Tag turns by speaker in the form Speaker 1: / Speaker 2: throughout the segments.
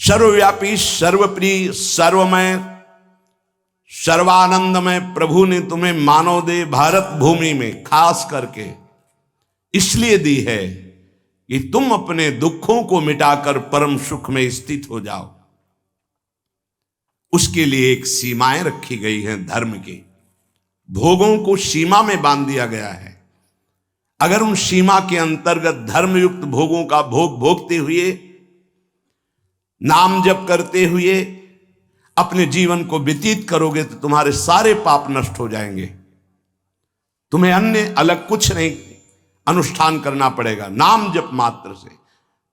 Speaker 1: सर्वव्यापी, सर्वप्रिय, सर्वमय, सर्वानंदमय प्रभु ने तुम्हें मानव देह भारत भूमि में खास करके इसलिए दी है कि तुम अपने दुखों को मिटाकर परम सुख में स्थित हो जाओ। उसके लिए एक सीमाएं रखी गई हैं धर्म की, भोगों को सीमा में बांध दिया गया है। अगर उन सीमा के अंतर्गत धर्मयुक्त भोगों का भोग भोगते हुए, नाम जप करते हुए अपने जीवन को व्यतीत करोगे तो तुम्हारे सारे पाप नष्ट हो जाएंगे। तुम्हें अन्य अलग कुछ नहीं अनुष्ठान करना पड़ेगा। नाम जप मात्र से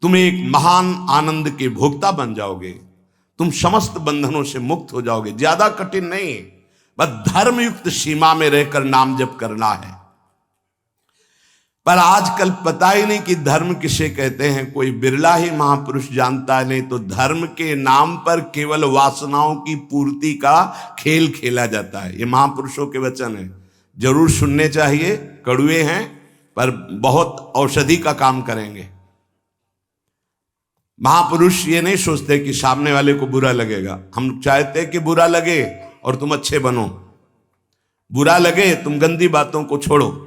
Speaker 1: तुम एक महान आनंद के भोक्ता बन जाओगे। तुम समस्त बंधनों से मुक्त हो जाओगे। ज्यादा कठिन नहीं, बस धर्मयुक्त सीमा में रहकर नाम जप करना है। पर आजकल पता ही नहीं कि धर्म किसे कहते हैं। कोई बिरला ही महापुरुष जानता है। नहीं तो धर्म के नाम पर केवल वासनाओं की पूर्ति का खेल खेला जाता है। ये महापुरुषों के वचन है, जरूर सुनने चाहिए। कड़वे हैं पर बहुत औषधि का काम करेंगे। महापुरुष ये नहीं सोचते कि सामने वाले को बुरा लगेगा। हम चाहते कि बुरा लगे और तुम अच्छे बनो, बुरा लगे तुम गंदी बातों को छोड़ो।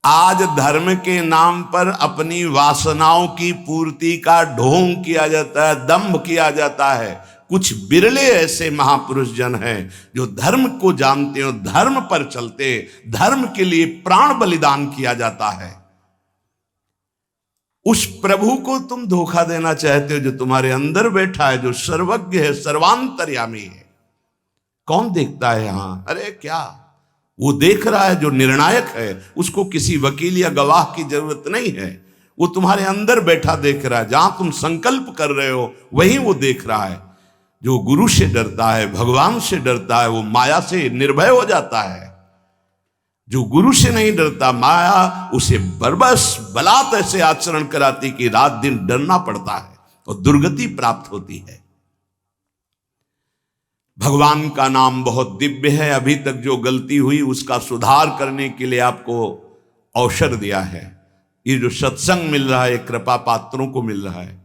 Speaker 1: आज धर्म के नाम पर अपनी वासनाओं की पूर्ति का ढोंग किया जाता है, दंभ किया जाता है। कुछ बिरले ऐसे महापुरुष जन हैं जो धर्म को जानते हो, धर्म पर चलते, धर्म के लिए प्राण बलिदान किया जाता है। उस प्रभु को तुम धोखा देना चाहते हो जो तुम्हारे अंदर बैठा है, जो सर्वज्ञ है, सर्वांतर्यामी है। कौन देखता है यहां? अरे क्या वो देख रहा है जो निर्णायक है। उसको किसी वकील या गवाह की जरूरत नहीं है। वो तुम्हारे अंदर बैठा देख रहा है। जहां तुम संकल्प कर रहे हो वहीं वो देख रहा है। जो गुरु से डरता है, भगवान से डरता है, वो माया से निर्भय हो जाता है। जो गुरु से नहीं डरता, माया उसे बरबस बलात् ऐसे आचरण कराती कि रात दिन डरना पड़ता है और दुर्गति प्राप्त होती है। भगवान का नाम बहुत दिव्य है। अभी तक जो गलती हुई उसका सुधार करने के लिए आपको अवसर दिया है। ये जो सत्संग मिल रहा है, कृपा पात्रों को मिल रहा है,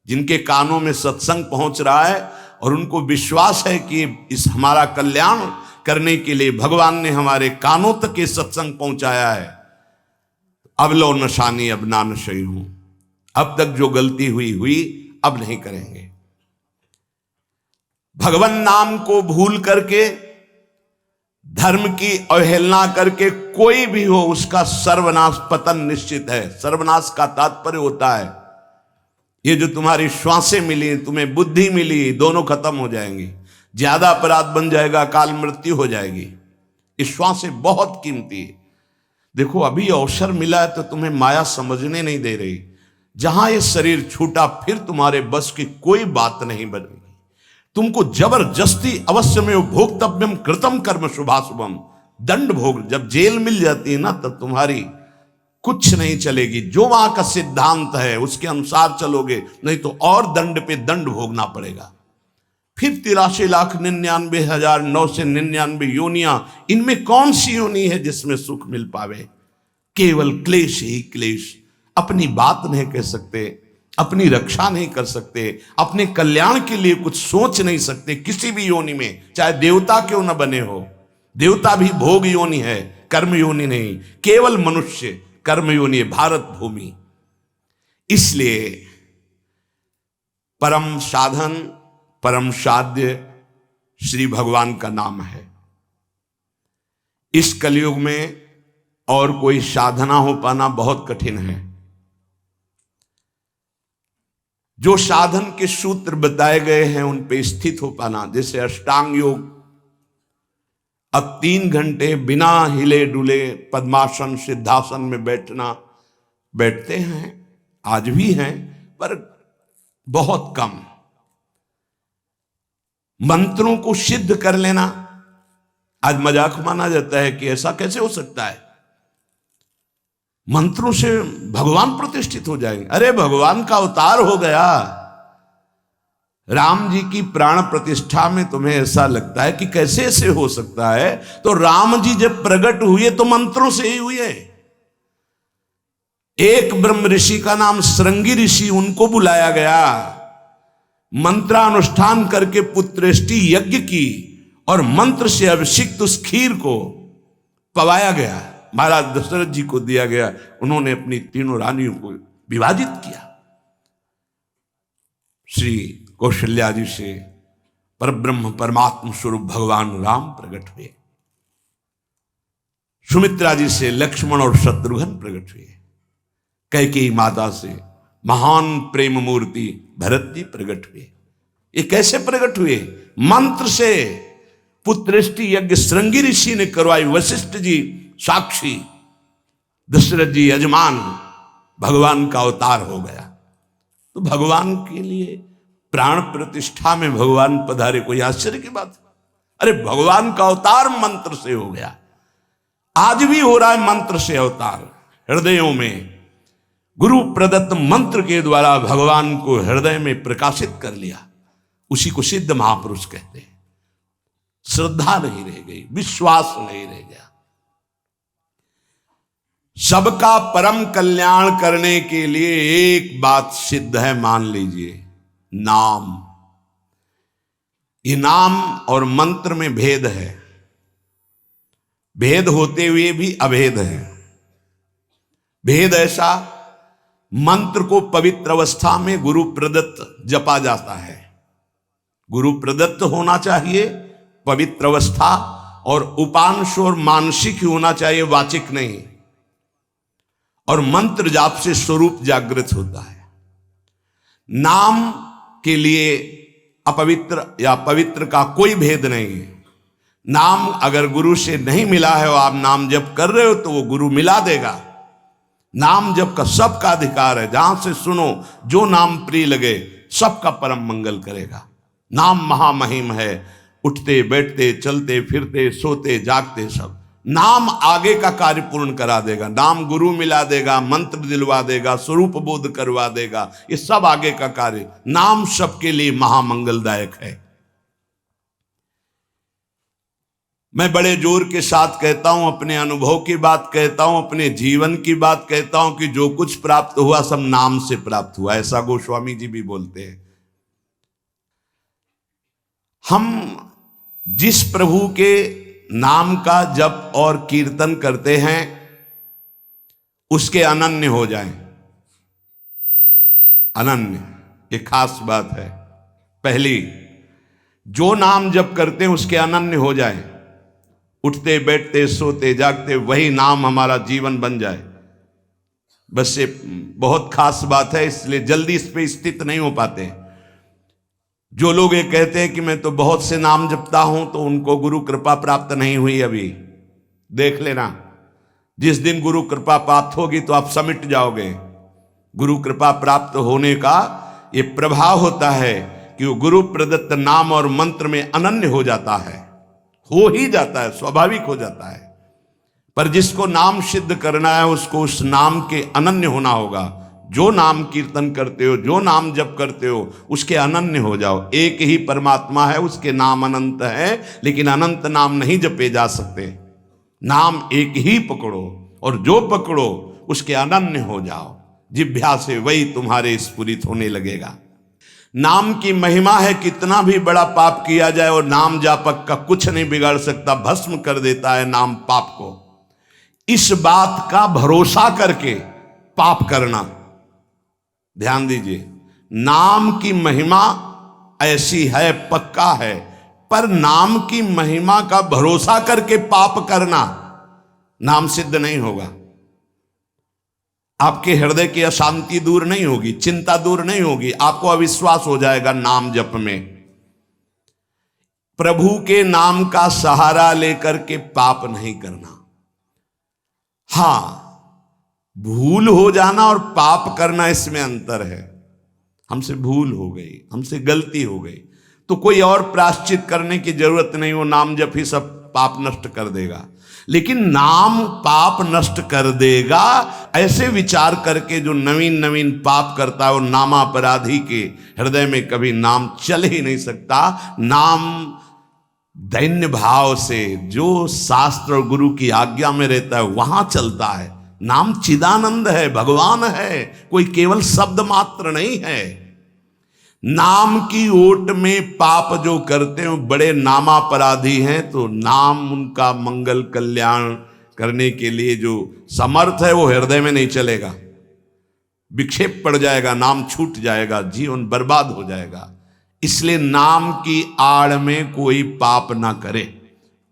Speaker 1: जिनके कानों में सत्संग पहुंच रहा है और उनको विश्वास है कि इस हमारा कल्याण करने के लिए भगवान ने हमारे कानों तक ये सत्संग पहुंचाया है। अब लो नशानी अब ना नशई हूं। अब तक जो गलती हुई अब नहीं करेंगे। भगवान नाम को भूल करके, धर्म की अवहेलना करके कोई भी हो उसका सर्वनाश, पतन निश्चित है। सर्वनाश का तात्पर्य होता है ये जो तुम्हारी श्वासें मिली, तुम्हें बुद्धि मिली, दोनों खत्म हो जाएंगी। ज्यादा अपराध बन जाएगा, काल मृत्यु हो जाएगी। इस श्वासें बहुत कीमती है। देखो अभी अवसर मिला है तो तुम्हें माया समझने नहीं दे रही। जहां ये शरीर छूटा फिर तुम्हारे बस की कोई बात नहीं बनेगी। तुमको जबरदस्ती अवश्य में भोक्तव्यम कृतम कर्म शुभाशुभम, दंड भोग। जब जेल मिल जाती है ना तब तुम्हारी कुछ नहीं चलेगी। जो वहां का सिद्धांत है उसके अनुसार चलोगे, नहीं तो और दंड पे दंड भोगना पड़ेगा। फिर 83,99,999 योनियां, इनमें कौन सी योनि है जिसमें सुख मिल पावे? केवल क्लेश ही क्लेश। अपनी बात नहीं कह सकते, अपनी रक्षा नहीं कर सकते, अपने कल्याण के लिए कुछ सोच नहीं सकते किसी भी योनि में, चाहे देवता क्यों न बने हो। देवता भी भोग योनि है, कर्म योनि नहीं। केवल मनुष्य कर्म योनि है, भारत भूमि। इसलिए परम साधन, परम साध्य श्री भगवान का नाम है। इस कलयुग में और कोई साधना हो पाना बहुत कठिन है। जो साधन के सूत्र बताए गए हैं उन पे स्थित हो पाना, जैसे अष्टांग योग, अब 3 घंटे बिना हिले डुले पद्मासन सिद्धासन में बैठते हैं, आज भी हैं, पर बहुत कम। मंत्रों को सिद्ध कर लेना आज मजाक माना जाता है कि ऐसा कैसे हो सकता है, मंत्रों से भगवान प्रतिष्ठित हो जाएंगे। अरे भगवान का अवतार हो गया। राम जी की प्राण प्रतिष्ठा में तुम्हें ऐसा लगता है कि कैसे ऐसे हो सकता है? तो राम जी जब प्रकट हुए तो मंत्रों से ही हुए। एक ब्रह्म ऋषि का नाम श्रृंगी ऋषि, उनको बुलाया गया। मंत्रानुष्ठान करके पुत्रेष्टि यज्ञ की और मंत्र से अभिषिक्त उस खीर को पवाया गया, महाराज दशरथ जी को दिया गया। उन्होंने अपनी तीनों रानियों को विभाजित किया। श्री कौशल्या जी से परब्रह्म परमात्म स्वरूप भगवान राम प्रकट हुए, सुमित्रा जी से लक्ष्मण और शत्रुघ्न प्रकट हुए, कैकेयी माता से महान प्रेम मूर्ति भरत जी प्रकट हुए। ये कैसे प्रकट हुए? मंत्र से। पुत्रेष्टि यज्ञ श्रृंगी ऋषि ने करवाई, वशिष्ठ जी साक्षी, दशरथ जी यजमान, भगवान का अवतार हो गया। तो भगवान के लिए प्राण प्रतिष्ठा में भगवान पधारे, कोई आश्चर्य की बात? अरे भगवान का अवतार मंत्र से हो गया। आज भी हो रहा है मंत्र से अवतार। हृदयों में गुरु प्रदत्त मंत्र के द्वारा भगवान को हृदय में प्रकाशित कर लिया, उसी को सिद्ध महापुरुष कहते हैं। श्रद्धा नहीं रह गई, विश्वास नहीं रह गया। सबका परम कल्याण करने के लिए एक बात सिद्ध है, मान लीजिए, नाम। ये नाम और मंत्र में भेद है, भेद होते हुए भी अभेद है। भेद ऐसा, मंत्र को पवित्र अवस्था में गुरु प्रदत्त जपा जाता है, गुरु प्रदत्त होना चाहिए, पवित्र अवस्था, और उपांश और मानसिक ही होना चाहिए, वाचिक नहीं। और मंत्र जाप से स्वरूप जागृत होता है। नाम के लिए अपवित्र या पवित्र का कोई भेद नहीं है। नाम अगर गुरु से नहीं मिला है और आप नाम जप कर रहे हो तो वो गुरु मिला देगा। नाम जप का सबका अधिकार है, जहां से सुनो, जो नाम प्रिय लगे, सबका परम मंगल करेगा। नाम महामहिम है, उठते बैठते चलते फिरते सोते जागते सब। नाम आगे का कार्य पूर्ण करा देगा। नाम गुरु मिला देगा, मंत्र दिलवा देगा, स्वरूप बोध करवा देगा, ये सब आगे का कार्य। नाम सबके लिए महामंगलदायक है। मैं बड़े जोर के साथ कहता हूं, अपने अनुभव की बात कहता हूं, अपने जीवन की बात कहता हूं कि जो कुछ प्राप्त हुआ सब नाम से प्राप्त हुआ। ऐसा गोस्वामी जी भी बोलते हैं। हम जिस प्रभु के नाम का जप और कीर्तन करते हैं उसके अनन्य हो जाएं। अनन्य, ये खास बात है। पहली, जो नाम जप करते हैं उसके अनन्य हो जाएं। उठते बैठते सोते जागते वही नाम हमारा जीवन बन जाए, बस ये बहुत खास बात है। इसलिए जल्दी इस पे स्थित नहीं हो पाते। जो लोग ये कहते हैं कि मैं तो बहुत से नाम जपता हूं, तो उनको गुरु कृपा प्राप्त नहीं हुई अभी। देख लेना, जिस दिन गुरु कृपा प्राप्त होगी तो आप समिट जाओगे। गुरु कृपा प्राप्त होने का ये प्रभाव होता है कि वो गुरु प्रदत्त नाम और मंत्र में अनन्य हो जाता है, हो ही जाता है, स्वाभाविक हो जाता है। पर जिसको नाम सिद्ध करना है उसको उस नाम के अनन्य होना होगा। जो नाम कीर्तन करते हो, जो नाम जप करते हो, उसके अनन्य हो जाओ। एक ही परमात्मा है, उसके नाम अनंत है, लेकिन अनंत नाम नहीं जपे जा सकते। नाम एक ही पकड़ो और जो पकड़ो उसके अनन्य हो जाओ। जिह्वा से वही तुम्हारे स्फुरित होने लगेगा। नाम की महिमा है, कितना भी बड़ा पाप किया जाए और नाम जापक का कुछ नहीं बिगाड़ सकता, भस्म कर देता है नाम पाप को। इस बात का भरोसा करके पाप करना, ध्यान दीजिए, नाम की महिमा ऐसी है, पक्का है, पर नाम की महिमा का भरोसा करके पाप करना, नाम सिद्ध नहीं होगा। आपके हृदय की अशांति दूर नहीं होगी, चिंता दूर नहीं होगी, आपको अविश्वास हो जाएगा नाम जप में। प्रभु के नाम का सहारा लेकर के पाप नहीं करना। हां, भूल हो जाना और पाप करना, इसमें अंतर है। हमसे भूल हो गई, हमसे गलती हो गई, तो कोई और प्रायश्चित करने की जरूरत नहीं, वो नाम जप ही सब पाप नष्ट कर देगा। लेकिन नाम पाप नष्ट कर देगा, ऐसे विचार करके जो नवीन नवीन पाप करता है, वो नामापराधी के हृदय में कभी नाम चल ही नहीं सकता। नाम दैन्य भाव से, जो शास्त्र और गुरु की आज्ञा में रहता है, वहां चलता है। नाम चिदानंद है, भगवान है, कोई केवल शब्द मात्र नहीं है। नाम की ओट में पाप जो करते हैं बड़े नामापराधी हैं, तो नाम उनका मंगल कल्याण करने के लिए जो समर्थ है वो हृदय में नहीं चलेगा, विक्षेप पड़ जाएगा, नाम छूट जाएगा, जीवन बर्बाद हो जाएगा। इसलिए नाम की आड़ में कोई पाप ना करे।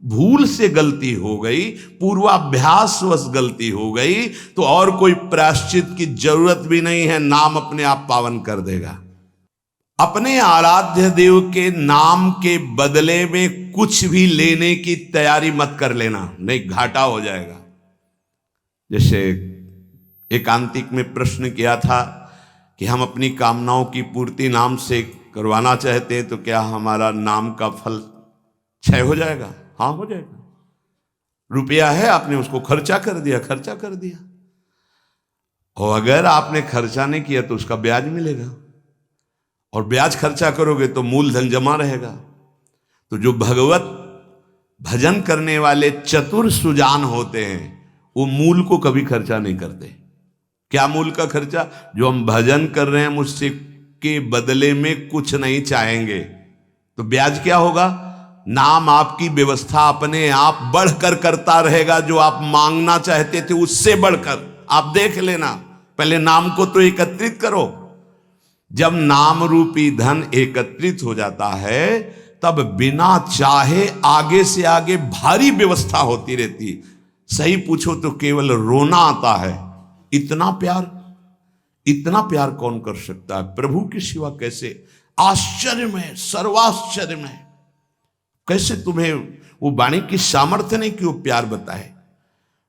Speaker 1: भूल से गलती हो गई, पूर्वाभ्यासवश गलती हो गई, तो और कोई प्रायश्चित की जरूरत भी नहीं है, नाम अपने आप पावन कर देगा। अपने आराध्य देव के नाम के बदले में कुछ भी लेने की तैयारी मत कर लेना, नहीं घाटा हो जाएगा। जैसे एकांतिक में प्रश्न किया था कि हम अपनी कामनाओं की पूर्ति नाम से करवाना चाहते हैं, तो क्या हमारा नाम का फल क्षय हो जाएगा? हाँ, हो जाएगा। रुपया है, आपने उसको खर्चा कर दिया, और अगर आपने खर्चा नहीं किया तो उसका ब्याज मिलेगा, और ब्याज खर्चा करोगे तो मूलधन जमा रहेगा। तो जो भगवत भजन करने वाले चतुर सुजान होते हैं वो मूल को कभी खर्चा नहीं करते। क्या मूल का खर्चा? जो हम भजन कर रहे हैं मुझसे के बदले में कुछ नहीं चाहेंगे, तो ब्याज क्या होगा? नाम आपकी व्यवस्था अपने आप बढ़कर करता रहेगा, जो आप मांगना चाहते थे उससे बढ़कर। आप देख लेना, पहले नाम को तो एकत्रित करो। जब नाम रूपी धन एकत्रित हो जाता है तब बिना चाहे आगे से आगे भारी व्यवस्था होती रहती। सही पूछो तो केवल रोना आता है। इतना प्यार कौन कर सकता है प्रभु के सिवा? कैसे? आश्चर्य में, सर्वाश्चर्य में। कैसे तुम्हें वो वाणी की सामर्थ्य नहीं कि वो प्यार बताए?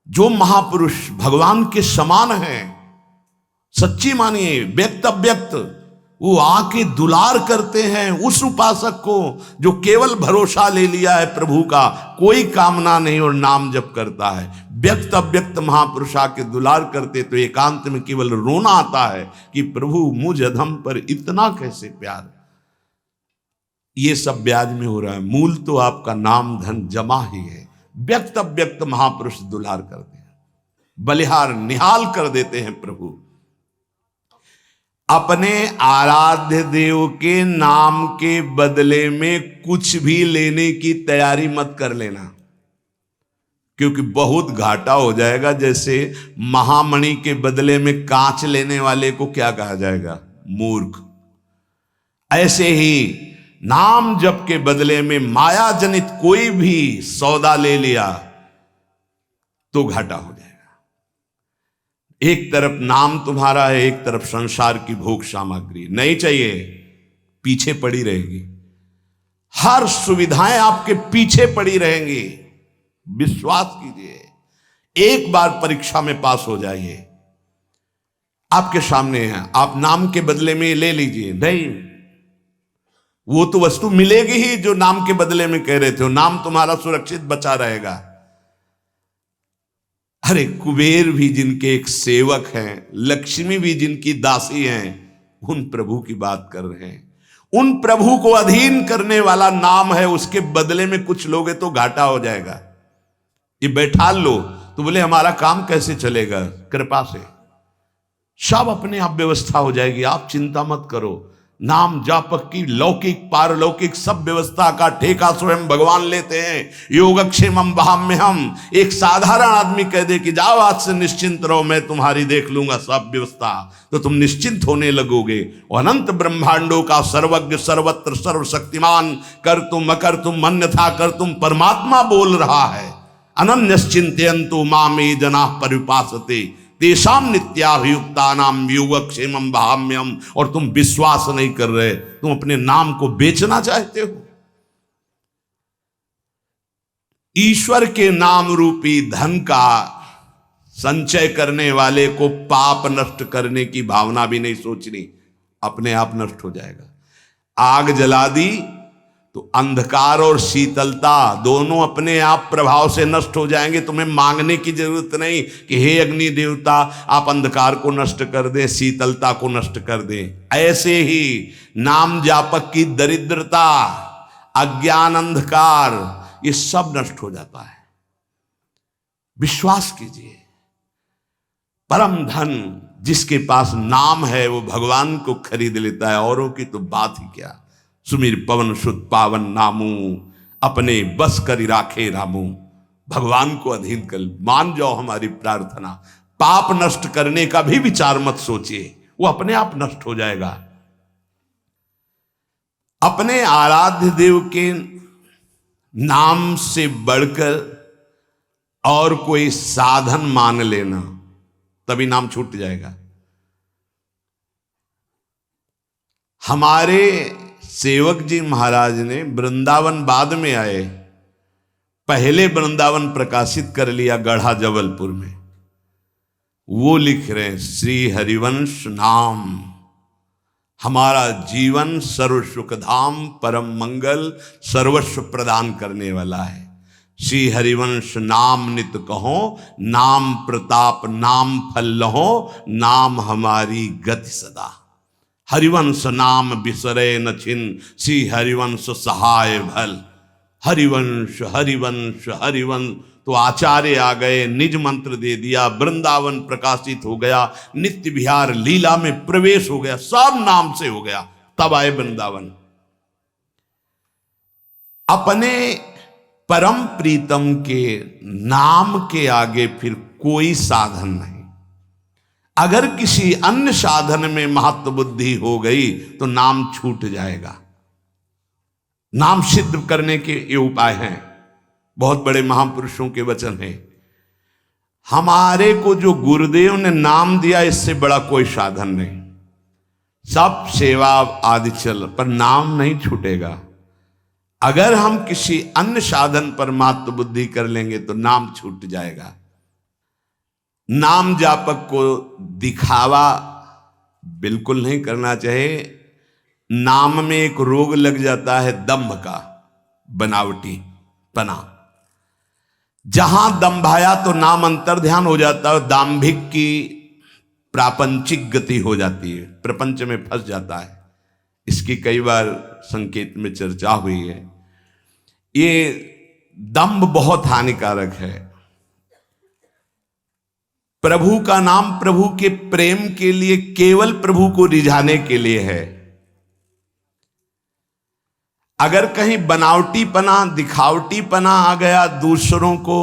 Speaker 1: जो महापुरुष भगवान के समान हैं, सच्ची मानिए, व्यक्त अव्यक्त, वो आके दुलार करते हैं उस उपासक को जो केवल भरोसा ले लिया है प्रभु का, कोई कामना नहीं और नाम जप करता है। व्यक्त अव्यक्त महापुरुष आके दुलार करते तो एकांत में केवल रोना आता है कि प्रभु मुझ अधम पर इतना कैसे प्यार। ये सब ब्याज में हो रहा है, मूल तो आपका नाम धन जमा ही है। व्यक्त अव्यक्त महापुरुष दुलार करते हैं, बलिहार निहाल कर देते हैं प्रभु। अपने आराध्य देव के नाम के बदले में कुछ भी लेने की तैयारी मत कर लेना, क्योंकि बहुत घाटा हो जाएगा। जैसे महामणि के बदले में कांच लेने वाले को क्या कहा जाएगा? मूर्ख। ऐसे ही नाम जप के बदले में माया जनित कोई भी सौदा ले लिया तो घाटा हो जाएगा। एक तरफ नाम तुम्हारा है, एक तरफ संसार की भोग सामग्री नहीं चाहिए, पीछे पड़ी रहेगी। हर सुविधाएं आपके पीछे पड़ी रहेंगी। विश्वास कीजिए, एक बार परीक्षा में पास हो जाइए, आपके सामने है, आप नाम के बदले में ले लीजिए। नहीं, वो तो वस्तु मिलेगी ही जो नाम के बदले में कह रहे थे। नाम तुम्हारा सुरक्षित बचा रहेगा। अरे कुबेर भी जिनके एक सेवक हैं, लक्ष्मी भी जिनकी दासी हैं, उन प्रभु की बात कर रहे हैं। उन प्रभु को अधीन करने वाला नाम है, उसके बदले में कुछ लोगे तो घाटा हो जाएगा। ये बैठा लो तो बोले हमारा काम कैसे चलेगा? कृपा से सब अपने आप व्यवस्था हो जाएगी, आप चिंता मत करो। नाम जापक की लौकिक पारलौकिक सब व्यवस्था का ठेका स्वयं भगवान लेते हैं। योगक्षेमम वहाम्यहम। एक साधारण आदमी कह दे कि जाओ आज से निश्चिंत रहो, मैं तुम्हारी देख लूंगा सब व्यवस्था, तो तुम निश्चिंत होने लगोगे। अनंत ब्रह्मांडों का सर्वज्ञ सर्वत्र सर्वशक्तिमान कर तुम अकर तुम अन्यथा कर तुम परमात्मा बोल रहा है। अनन्यश्चिन्तयन्तु मामे जनाः परिपासते तेषां नित्याभियुक्तानां योगक्षेमं वहाम्यहम्। और तुम विश्वास नहीं कर रहे, तुम अपने नाम को बेचना चाहते हो। ईश्वर के नाम रूपी धन का संचय करने वाले को पाप नष्ट करने की भावना भी नहीं सोचनी, अपने आप नष्ट हो जाएगा। आग जला दी तो अंधकार और शीतलता दोनों अपने आप प्रभाव से नष्ट हो जाएंगे। तुम्हें मांगने की जरूरत नहीं कि हे अग्नि देवता आप अंधकार को नष्ट कर दें, शीतलता को नष्ट कर दें। ऐसे ही नाम जापक की दरिद्रता, अज्ञान, अंधकार, ये सब नष्ट हो जाता है। विश्वास कीजिए, परम धन जिसके पास नाम है वो भगवान को खरीद लेता है, औरों की तो बात ही क्या। सुमिर पवन सुत पावन नामू, अपने बस करी राखे रामू। भगवान को अधीन कर मान जाओ हमारी प्रार्थना। पाप नष्ट करने का भी विचार मत सोचिए, वो अपने आप नष्ट हो जाएगा। अपने आराध्य देव के नाम से बढ़कर और कोई साधन मान लेना, तभी नाम छूट जाएगा। हमारे सेवक जी महाराज ने वृंदावन बाद में आए, पहले वृंदावन प्रकाशित कर लिया गढ़ा जबलपुर में। वो लिख रहे हैं, श्री हरिवंश नाम हमारा जीवन सर्व सुखधाम परम मंगल सर्वस्व प्रदान करने वाला है। श्री हरिवंश नाम नित कहो, नाम प्रताप नाम फल लहो, नाम हमारी गति सदा। हरिवंश नाम बिसरे न छिन, श्री हरिवंश सहाय भल। हरिवंश हरिवंश हरिवंश। तो आचार्य आ गए, निज मंत्र दे दिया, वृंदावन प्रकाशित हो गया, नित्य विहार लीला में प्रवेश हो गया, सब नाम से हो गया। तब आए वृंदावन। अपने परम प्रीतम के नाम के आगे फिर कोई साधन नहीं। अगर किसी अन्य साधन में महत्व बुद्धि हो गई तो नाम छूट जाएगा। नाम सिद्ध करने के ये उपाय हैं, बहुत बड़े महापुरुषों के वचन हैं। हमारे को जो गुरुदेव ने नाम दिया, इससे बड़ा कोई साधन नहीं। सब सेवा आदि चल, पर नाम नहीं छूटेगा। अगर हम किसी अन्य साधन पर मात्र बुद्धि कर लेंगे तो नाम छूट जाएगा। नाम जापक को दिखावा बिल्कुल नहीं करना चाहिए। नाम में एक रोग लग जाता है दंभ का, बनावटी पना। जहां दंभाया तो नाम अंतर ध्यान हो जाता है, दाम्भिक की प्रापंचिक गति हो जाती है, प्रपंच में फंस जाता है। इसकी कई बार संकेत में चर्चा हुई है। ये दंभ बहुत हानिकारक है। प्रभु का नाम प्रभु के प्रेम के लिए, केवल प्रभु को रिझाने के लिए है। अगर कहीं बनावटीपना दिखावटीपना आ गया, दूसरों को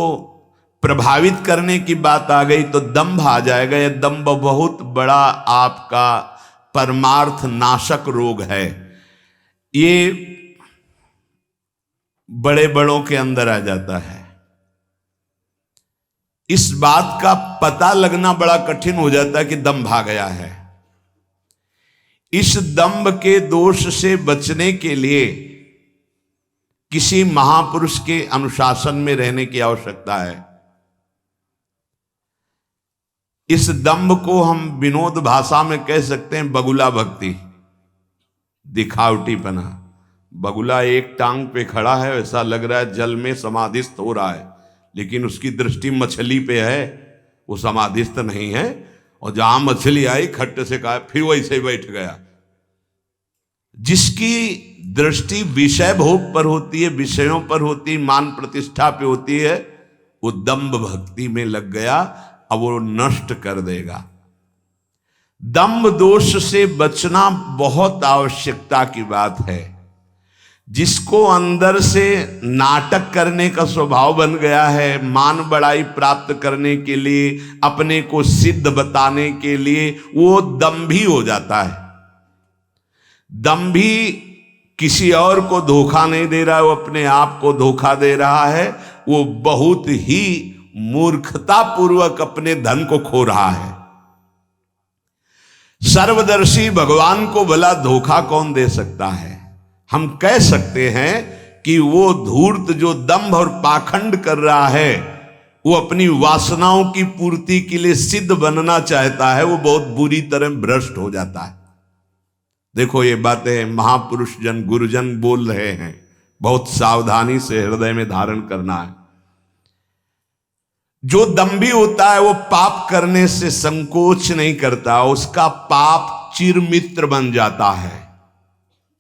Speaker 1: प्रभावित करने की बात आ गई तो दंभ आ जाएगा। यह दंभ बहुत बड़ा आपका परमार्थ नाशक रोग है। ये बड़े बड़ों के अंदर आ जाता है। इस बात का पता लगना बड़ा कठिन हो जाता है कि दंभ आ गया है। इस दंभ के दोष से बचने के लिए किसी महापुरुष के अनुशासन में रहने की आवश्यकता है। इस दंभ को हम विनोद भाषा में कह सकते हैं बगुला भक्ति, दिखावटीपना। बगुला एक टांग पे खड़ा है, ऐसा लग रहा है जल में समाधिस्थ हो रहा है, लेकिन उसकी दृष्टि मछली पे है, वो समाधिस्थ नहीं है। और जहां मछली आई खट्ट से कहा, फिर वैसे ही बैठ गया। जिसकी दृष्टि विषय भोग पर होती है, विषयों पर होती है, मान प्रतिष्ठा पे होती है, वो दंभ भक्ति में लग गया। अब वो नष्ट कर देगा। दंभ दोष से बचना बहुत आवश्यकता की बात है। जिसको अंदर से नाटक करने का स्वभाव बन गया है, मान बड़ाई प्राप्त करने के लिए, अपने को सिद्ध बताने के लिए, वो दंभी हो जाता है। दंभी किसी और को धोखा नहीं दे रहा है, वो अपने आप को धोखा दे रहा है। वो बहुत ही मूर्खता पूर्वक अपने धन को खो रहा है। सर्वदर्शी भगवान को भला धोखा कौन दे सकता है? हम कह सकते हैं कि वो धूर्त जो दंभ और पाखंड कर रहा है, वो अपनी वासनाओं की पूर्ति के लिए सिद्ध बनना चाहता है, वो बहुत बुरी तरह भ्रष्ट हो जाता है। देखो ये बातें महापुरुष जन गुरुजन बोल रहे हैं, बहुत सावधानी से हृदय में धारण करना है। जो दंभी होता है वो पाप करने से संकोच नहीं करता, उसका पाप चिरमित्र बन जाता है,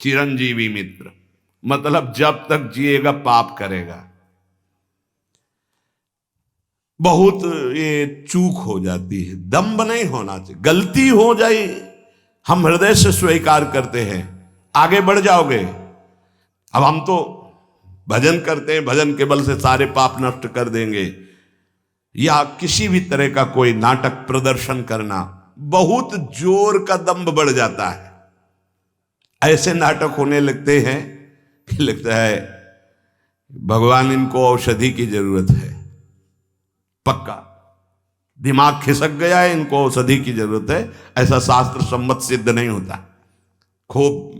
Speaker 1: चिरंजीवी मित्र। मतलब जब तक जिएगा पाप करेगा। बहुत ये चूक हो जाती है। दम्भ नहीं होना चाहिए। गलती हो जाए हम हृदय से स्वीकार करते हैं, आगे बढ़ जाओगे। अब हम तो भजन करते हैं, भजन के बल से सारे पाप नष्ट कर देंगे, या किसी भी तरह का कोई नाटक प्रदर्शन करना, बहुत जोर का दम्भ बढ़ जाता है। ऐसे नाटक होने लगते हैं कि लगता है भगवान इनको औषधि की जरूरत है, पक्का दिमाग खिसक गया है, इनको औषधि की जरूरत है। ऐसा शास्त्र सम्मत सिद्ध नहीं होता। खूब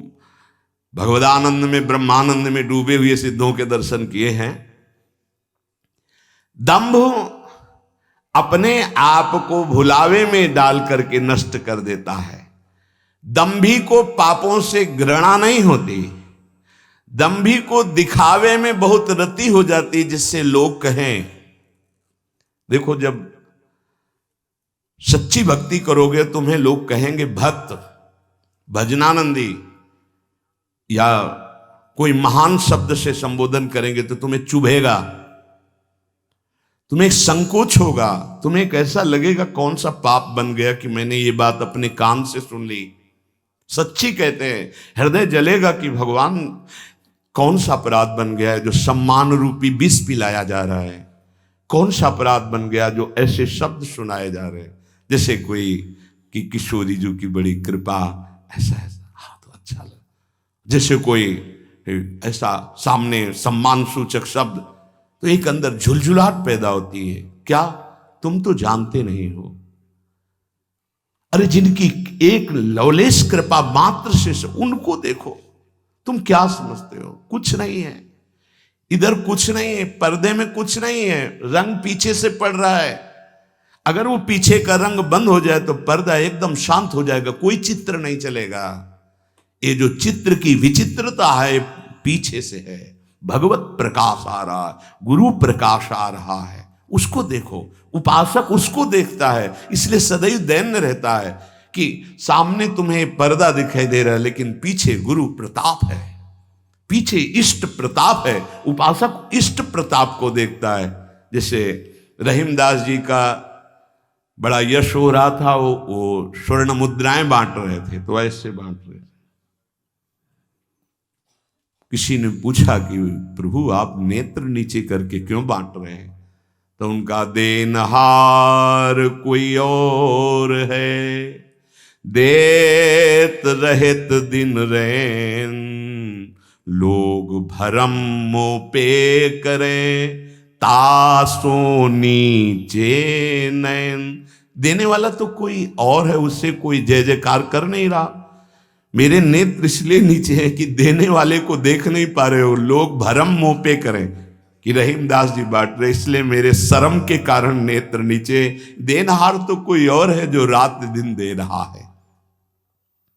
Speaker 1: भगवदानंद में, ब्रह्मानंद में डूबे हुए सिद्धों के दर्शन किए हैं। दंभ अपने आप को भुलावे में डाल करके नष्ट कर देता है। दंभी को पापों से घृणा नहीं होती, दंभी को दिखावे में बहुत रति हो जाती, जिससे लोग कहें, देखो जब सच्ची भक्ति करोगे तुम्हें लोग कहेंगे भक्त, भजनानंदी, या कोई महान शब्द से संबोधन करेंगे तो तुम्हें चुभेगा, तुम्हें एक संकोच होगा, तुम्हें एक ऐसा लगेगा कौन सा पाप बन गया कि मैंने ये बात अपने कान से सुन ली। सच्ची कहते हैं, हृदय जलेगा कि भगवान कौन सा अपराध बन गया है जो सम्मान रूपी विष पिलाया जा रहा है, कौन सा अपराध बन गया जो ऐसे शब्द सुनाए जा रहे हैं। जैसे कोई कि किशोरी जी की बड़ी कृपा, ऐसा ऐसा, हाँ तो अच्छा लगा। जैसे कोई ऐसा सामने सम्मान सूचक शब्द, तो एक अंदर झुलझुलाहट पैदा होती है। क्या तुम तो जानते नहीं हो? अरे जिनकी एक लवलेश कृपा मात्र से उनको देखो, तुम क्या समझते हो? कुछ नहीं है इधर, कुछ नहीं है, पर्दे में कुछ नहीं है, रंग पीछे से पड़ रहा है। अगर वो पीछे का रंग बंद हो जाए तो पर्दा एकदम शांत हो जाएगा, कोई चित्र नहीं चलेगा। ये जो चित्र की विचित्रता है पीछे से है। भगवत प्रकाश आ रहा है, गुरु प्रकाश आ रहा है, उसको देखो। उपासक उसको देखता है, इसलिए सदैव दैन्य रहता है कि सामने तुम्हें पर्दा दिखाई दे रहा है लेकिन पीछे गुरु प्रताप है, पीछे इष्ट प्रताप है। उपासक इष्ट प्रताप को देखता है। जैसे रहीमदास जी का बड़ा यश हो रहा था, वो स्वर्ण मुद्राएं बांट रहे थे, तो ऐसे बांट रहे थे। किसी ने पूछा कि प्रभु आप नेत्र नीचे करके क्यों बांट रहे हैं? तो उनका देनहार कोई और है, देत रहत दिन रैन, लोग भरम मोपे करें, तासो नीचे नैन। देने वाला तो कोई और है, उससे कोई जय जयकार कर नहीं रहा। मेरे नेत्र इसलिए नीचे हैं कि देने वाले को देख नहीं पा रहे हो, लोग भरम मोपे करें कि रहीमदास जी बांट रहे, इसलिए मेरे शर्म के कारण नेत्र नीचे। देनहार तो कोई और है जो रात दिन दे रहा है।